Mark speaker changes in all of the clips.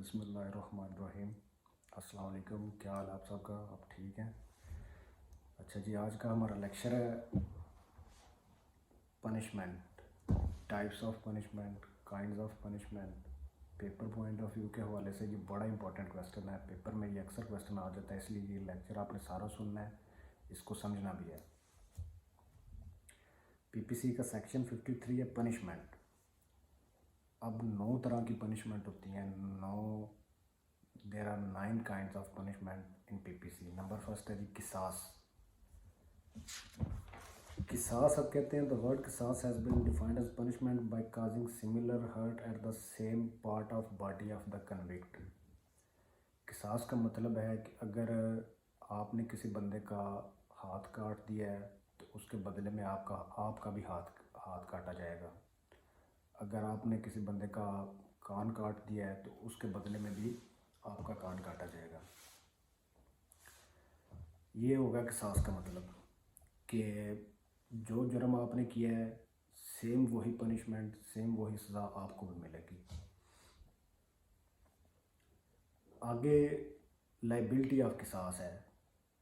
Speaker 1: बिस्मिल्लाहिर्रहमानिर्रहीम। अस्सलाम वालेकुम। क्या हाल आप सबका? आप ठीक हैं? अच्छा जी, आज का हमारा लेक्चर है punishment, types of punishment, kinds of punishment. Paper point of view के हवाले से ये बड़ा इंपॉर्टेंट क्वेश्चन है। पेपर में ये अक्सर क्वेश्चन आ जाता है, इसलिए ये लेक्चर आपने सारा सुनना है, इसको समझना भी है। पीपीसी का सेक्शन 53 है पनिशमेंट। अब 9 तरह की पनिशमेंट होती हैं। There are 9 kinds of punishment in PPC. Number first है जी किसास। किसास अब कहते हैं द वर्ड किसास has been defined as punishment by causing similar hurt at the same part of body of the convict. किसास का मतलब है कि अगर आपने किसी बंदे का हाथ काट दिया है तो उसके बदले में आपका भी हाथ काटा जाएगा। अगर आपने किसी बंदे का कान काट दिया है तो उसके बदले में भी आपका कान काटा जाएगा। ये होगा किसास का मतलब कि जो जुर्म आपने किया है सेम वही पनिशमेंट, सेम वही सज़ा आपको भी मिलेगी। आगे लाइबिलिटी ऑफ किसास है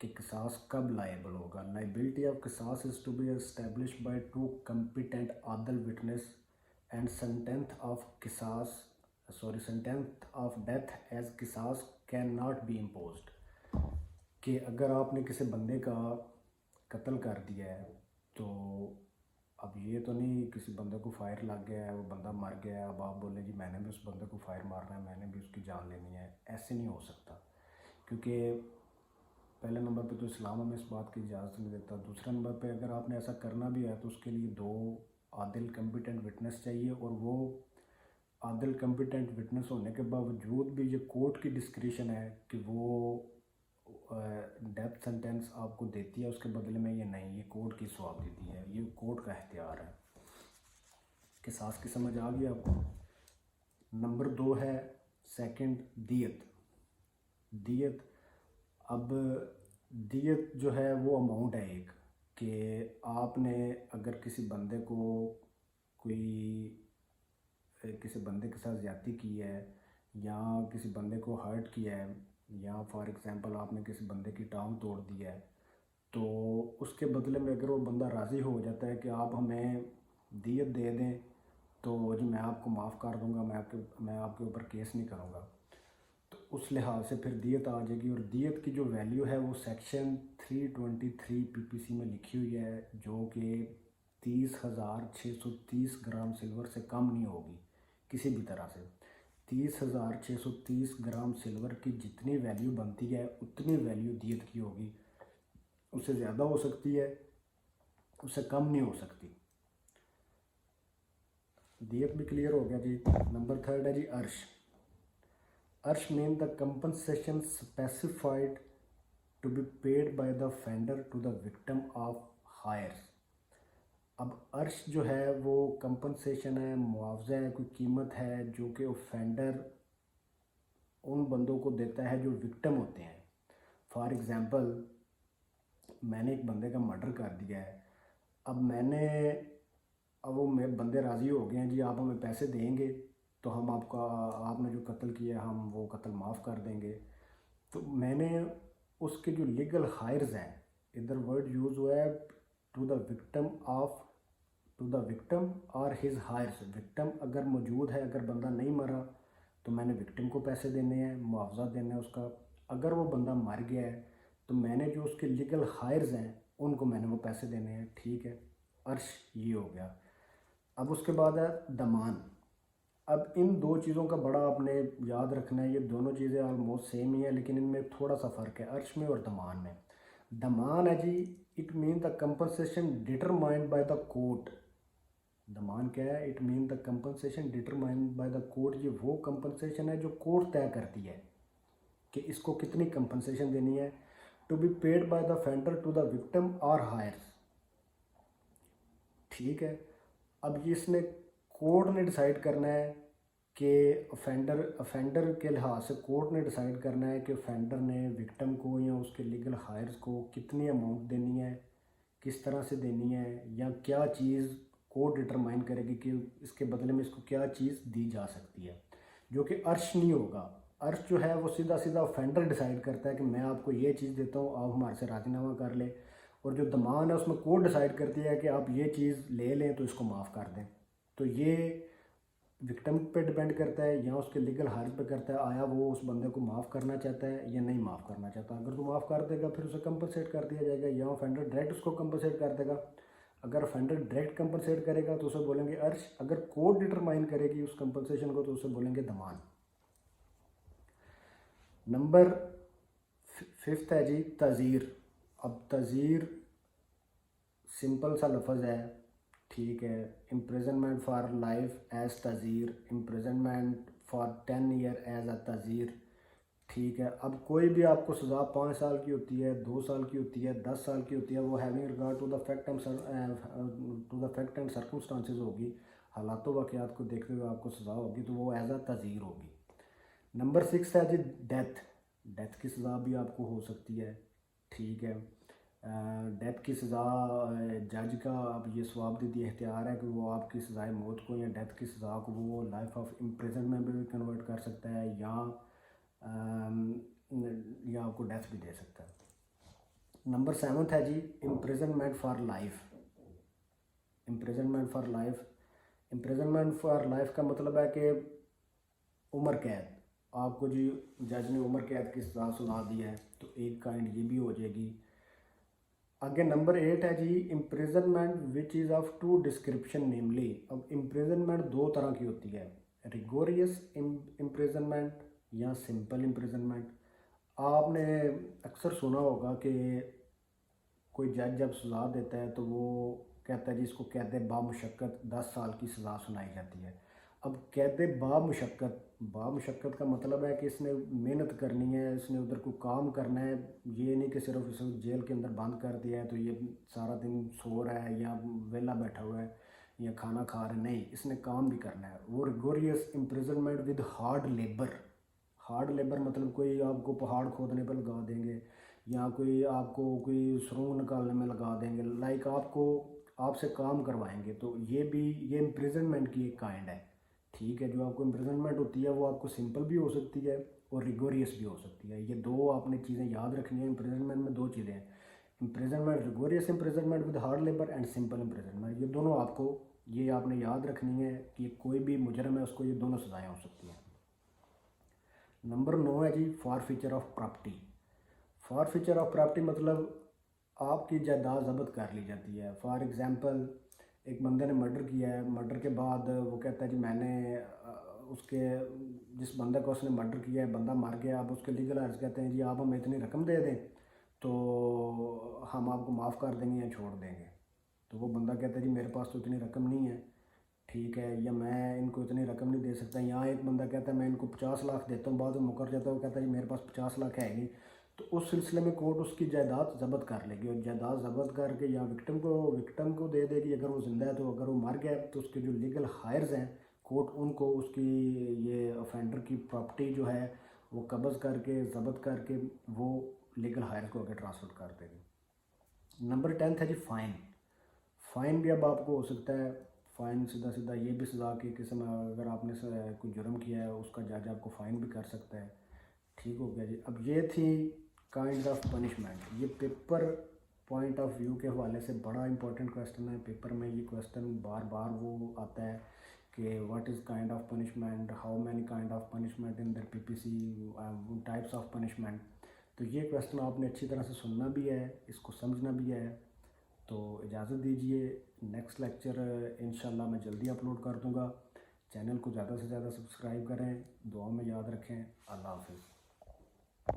Speaker 1: कि किसास कब लाइबल होगा। लाइबिलिटी ऑफ किसास is to be established by 2 competent अदल witness and sentence of death as किसास कैन नॉट बी इम्पोज्ड। कि अगर आपने किसी बंदे का कत्ल कर दिया है तो अब ये तो नहीं किसी बंदे को फायर लग गया है, वो बंदा मर गया है, अब आप बोले जी मैंने भी उस बंदे को फायर मारना है, मैंने भी उसकी जान लेनी है। ऐसे नहीं हो सकता, क्योंकि पहले नंबर पे तो इस्लाम हमें इस बात की इजाज़त नहीं देता। दूसरा नंबर पे अगर आपने ऐसा करना भी है तो उसके लिए 2 आदिल कम्पिटेंट विटनेस चाहिए, और वो आदिल कम्पिटेंट विटनेस होने के बावजूद भी ये कोर्ट की डिस्क्रिशन है कि वो डेथ सेंटेंस आपको देती है उसके बदले में, ये नहीं, ये कोर्ट की सवाब देती है, ये कोर्ट का इख्तियार है। किसास की समझ आ गई आपको। नंबर 2 है सेकंड दियत। दियत, अब दियत जो है वो अमाउंट है एक, कि आपने अगर किसी बंदे को किसी बंदे के साथ ज़्यादती की है या किसी बंदे को हर्ट किया है, या फॉर एग्ज़ाम्पल आपने किसी बंदे की टांग तोड़ दी है, तो उसके बदले में अगर वो बंदा राज़ी हो जाता है कि आप हमें दियत दे दें तो जी मैं आपको माफ़ कर दूंगा, मैं आपके ऊपर केस नहीं करूँगा, तो उस लिहाज से फिर दियत आ जाएगी। और दियत की जो वैल्यू है वो सेक्शन 323 पीपीसी में लिखी हुई है, जो कि 30,630 ग्राम सिल्वर से कम नहीं होगी किसी भी तरह से। 30,630 ग्राम सिल्वर की जितनी वैल्यू बनती है उतनी वैल्यू दियत की होगी। उससे ज़्यादा हो सकती है, उससे कम नहीं हो सकती। दियत भी क्लियर हो गया जी। नंबर 3 है जी अर्श। अर्श mean the compensation specified to be paid by the offender to the victim of heir. अब अर्श जो है वो कंपनसेशन है, मुआवजा है, कोई कीमत है जो कि ऑफेंडर उन बंदों को देता है जो विक्टिम होते हैं। फॉर एग्ज़ाम्पल मैंने एक बंदे का मर्डर कर दिया है, अब वो मेरे बंदे राज़ी हो गए हैं जी आप हमें पैसे देंगे तो हम आपने जो कत्ल किया हम वो कत्ल माफ़ कर देंगे। तो मैंने उसके जो लीगल हायर्स हैं, इधर वर्ड यूज़ हुआ है टू द विक्टिम और हिज हायर्स। विक्टिम अगर मौजूद है, अगर बंदा नहीं मरा तो मैंने विक्टिम को पैसे देने हैं, मुआवजा देना है उसका। अगर वो बंदा मर गया है तो मैंने जो उसके लीगल हायर्स हैं उनको मैंने वो पैसे देने हैं। ठीक है, अर्श ये हो गया। अब उसके बाद है दमान। अब इन 2 चीज़ों का बड़ा आपने याद रखना है, ये दोनों चीज़ें ऑलमोस्ट सेम ही है लेकिन इनमें थोड़ा सा फ़र्क है अर्श में और दमान में। दमान है जी, it mean the compensation determined by the court. दमान क्या है? It mean the compensation determined by the court. ये वो कंपनसेशन है जो कोर्ट तय करती है कि इसको कितनी कंपनसेशन देनी है। To be paid by the offender to the victim और हायर्स। ठीक है, अब ये इसने कोर्ट ने डिसाइड करना है कि ऑफेंडर के लिहाज से कोर्ट ने डिसाइड करना है कि ऑफेंडर ने विक्टिम को या उसके लीगल हायर्स को कितनी अमाउंट देनी है, किस तरह से देनी है, या क्या चीज़ कोर्ट डिटरमाइन करेगी कि इसके बदले में इसको क्या चीज़ दी जा सकती है, जो कि अर्श नहीं होगा। عرش جو ہے وہ سیدھا سیدھا آفینڈر ڈیسائیڈ کرتا ہے کہ میں آپ کو یہ چیز دیتا ہوں، آپ ہمارے سے راضی نامہ کر لیں، اور جو ضمان ہے اس میں کورٹ ڈیسائیڈ کرتی ہے کہ آپ یہ چیز لے لیں تو اس کو معاف کر دیں۔ تو یہ وکٹم پہ ڈیپینڈ کرتا ہے یا اس کے لیگل ہائرز پہ کرتا ہے، آیا وہ اس بندے کو معاف کرنا چاہتا ہے یا نہیں معاف کرنا چاہتا۔ اگر تو معاف کر دے گا پھر اسے کمپنسیٹ کر دیا جائے گا، یا آفینڈر ڈائریکٹ اس کو کمپنسیٹ کر دے گا۔ اگر آفینڈر ڈائریکٹ کمپنسیٹ کرے گا تو اسے بولیں گے عرش، اگر کورٹ ڈٹرمائن کرے گی اس کمپنسیشن کو تو اسے بولیں گے ضمان۔ نمبر 5 ہے جی تعزیر۔ اب تعزیر سمپل سا لفظ ہے، ٹھیک ہے، امپریزنمنٹ فار لائف ایز تعزیر، imprisonment for 10 year as a تعزیر، ٹھیک ہے۔ اب کوئی بھی آپ کو سزا 5 سال کی ہوتی ہے، 2 سال کی ہوتی ہے، 10 سال کی ہوتی ہے، وہ having regard to the fact and circumstances ہوگی، حالات و واقعات کو دیکھتے ہوئے آپ کو سزا ہوگی، تو وہ ایز اے تعزیر ہوگی۔ نمبر 6 ہے جی ڈیتھ۔ ڈیتھ کی سزا بھی آپ کو ہو سکتی ہے، ٹھیک ہے۔ ڈیتھ کی سزا جج کا اب یہ ثواب دیدی اختیار ہے کہ وہ آپ کی سزائے موت کو یا ڈیتھ کی سزا کو وہ لائف آف امپریزن میں بھی کنورٹ کر سکتا ہے، یا آپ کو ڈیتھ بھی دے سکتا ہے۔ نمبر 7 ہے جی imprisonment for life. Imprisonment for life, imprisonment for life کا مطلب ہے کہ عمر قید۔ آپ کو جی جج نے عمر قید کی سزا سنا دی ہے تو ایک کائنڈ یہ بھی ہو جائے گی۔ آگے نمبر 8 ہے جی imprisonment which is of two description namely. اب امپریزنمنٹ 2 طرح کی ہوتی ہے، ریگوریس امپریزنمنٹ یا سمپل امپریزنمنٹ۔ آپ نے اکثر سنا ہوگا کہ کوئی جج جب سزا دیتا ہے تو وہ کہتا ہے جی اس کو قید بامشقت 10 سال کی سزا سنائی جاتی ہے۔ اب قید بامشقت کا مطلب ہے کہ اس نے محنت کرنی ہے، اس نے ادھر کو کام کرنا ہے، یہ نہیں کہ صرف اسے جیل کے اندر بند کر دیا ہے تو یہ سارا دن سو رہا ہے یا ویلا بیٹھا ہوا ہے یا کھانا کھا رہا ہے، نہیں، اس نے کام بھی کرنا ہے۔ وہ rigorous imprisonment with hard labour. Hard labour مطلب کوئی آپ کو پہاڑ کھودنے پہ لگا دیں گے یا کوئی آپ کو کوئی سرنگ نکالنے میں لگا دیں گے، لائک آپ سے کام کروائیں گے، تو یہ امپریزنمنٹ کی ایک کائنڈ ہے، ٹھیک ہے۔ جو آپ کو امپریزنمنٹ ہوتی ہے وہ آپ کو سمپل بھی ہو سکتی ہے اور ریگوریس بھی ہو سکتی ہے۔ یہ 2 آپ نے چیزیں یاد رکھنی ہیں۔ امپریزنمنٹ میں 2 چیزیں ہیں، imprisonment rigorous imprisonment with hard labour and simple imprisonment. یہ دونوں آپ نے یاد رکھنی ہے کہ کوئی بھی مجرم ہے اس کو یہ دونوں سزائیں ہو سکتی ہیں۔ نمبر 9 ہے G for feature of property. For feature of property مطلب آپ کی جائیداد ضبط کر لی جاتی ہے۔ فار ایگزامپل ایک بندے نے مرڈر کیا ہے، مرڈر کے بعد وہ کہتا ہے جی میں نے جس بندے کو اس نے مرڈر کیا ہے بندہ مر گیا، اب اس کے لیگل عرض کہتے ہیں جی آپ ہمیں اتنی رقم دے دیں تو ہم آپ کو معاف کر دیں گے یا چھوڑ دیں گے۔ تو وہ بندہ کہتا ہے جی میرے پاس تو اتنی رقم نہیں ہے، ٹھیک ہے، یا میں ان کو اتنی رقم نہیں دے سکتا۔ یہاں ایک بندہ کہتا ہے میں ان کو 50 لاکھ دیتا ہوں، بعد میں مکر جاتا ہے، وہ کہتا ہے جی میرے پاس 50 لاکھ ہے نہیں، تو اس سلسلے میں کورٹ اس کی جائیداد ضبط کر لے گی، اور جائیداد ضبط کر کے یا وکٹم کو دے دے گی اگر وہ زندہ ہے، تو اگر وہ مر گیا تو اس کے جو لیگل ہائرز ہیں کورٹ ان کو اس کی یہ افینڈر کی پراپرٹی جو ہے وہ قبض کر کے ضبط کر کے وہ لیگل ہائر کو آگے ٹرانسفر کر دے گی۔ نمبر 10 ہے جی فائن۔ فائن بھی اب آپ کو ہو سکتا ہے، فائن سیدھا یہ بھی سزا کی قسم ہے، اگر آپ نے کوئی جرم کیا ہے اس کا جج آپ کو فائن بھی کر سکتا ہے، ٹھیک ہو گیا جی۔ اب یہ تھی کائنڈ آف پنشمنٹ۔ یہ پیپر پوائنٹ آف ویو کے حوالے سے بڑا امپورٹنٹ کویسچن ہے، پیپر میں یہ کویسچن بار بار وہ آتا ہے کہ what is kind of punishment, how many kind of punishment in the PPC، types of punishment. تو یہ کویسچن آپ نے اچھی طرح سے سننا بھی ہے، اس کو سمجھنا بھی ہے۔ تو اجازت دیجئے، نیکسٹ لیکچر انشاءاللہ میں جلدی اپلوڈ کر دوں گا۔ چینل کو زیادہ سے زیادہ سبسکرائب کریں، دعاؤں میں یاد رکھیں۔ اللہ حافظ۔